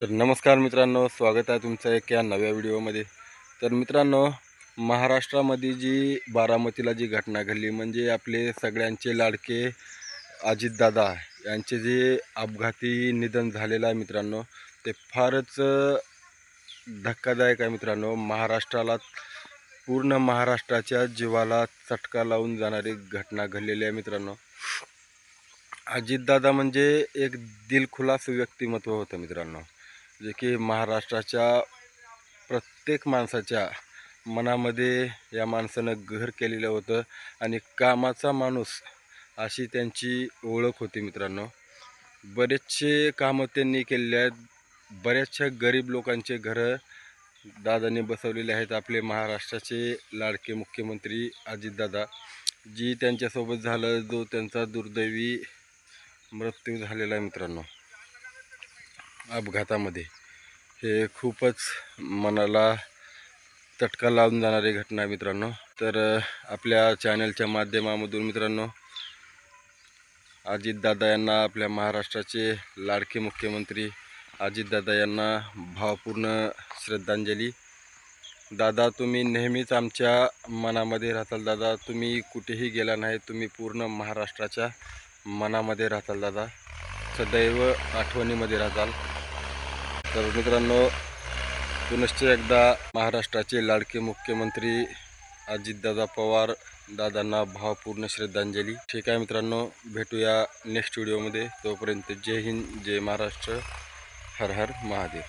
तर नमस्कार मित्रांनो, स्वागत आहे तुमचं एक या नव्या व्हिडिओमध्ये। तर मित्रांनो, महाराष्ट्रामध्ये जी बारामतीला जी घटना घडली म्हणजे आपले सगळ्यांचे लाडके अजितदादा यांचे जे अपघाती निधन झालेलं आहे मित्रांनो, ते फारच धक्कादायक आहे मित्रांनो। महाराष्ट्राला पूर्ण महाराष्ट्राच्या जीवाला चटका लावून जाणारी घटना घडलेली आहे मित्रांनो। अजितदादा म्हणजे एक दिलखुलास व्यक्तिमत्व होतं मित्रांनो, जे की महाराष्ट्राच्या प्रत्येक माणसाच्या मनामध्ये या माणसानं घर केलेलं होतं आणि कामाचा माणूस अशी त्यांची ओळख होती मित्रांनो। बरेचसे कामं त्यांनी केलेले आहेत, बऱ्याचशा गरीब लोकांचे घरं दादांनी बसवलेले आहेत। आपले महाराष्ट्राचे लाडके मुख्यमंत्री अजितदादा, जी त्यांच्यासोबत झालं, जो त्यांचा दुर्दैवी मृत्यू झालेला आहे मित्रांनो अपघातामध्ये, हे खूपच मनाला चटका लावून जाणारी घटना आहे मित्रांनो। तर आपल्या चॅनलच्या माध्यमामधून मित्रांनो, अजितदादा यांना, आपल्या महाराष्ट्राचे लाडके मुख्यमंत्री अजितदादा यांना भावपूर्ण श्रद्धांजली। दादा, तुम्ही नेहमीच आमच्या मनामध्ये राहताल दादा, तुम्ही कुठेही गेला नाही, तुम्ही पूर्ण महाराष्ट्राच्या मनामध्ये राहताल दादा, सदैव आठवणीमध्ये राहताल। तर मित्रांनो, पुनश्च एकदा महाराष्ट्राचे लाडके मुख्यमंत्री अजितदादा पवार दादांना भावपूर्ण श्रद्धांजली। ठीक आहे मित्रांनो, भेटूया नेक्स्ट व्हिडिओमध्ये। तोपर्यंत जय हिंद, जय महाराष्ट्र, हर हर महादेव।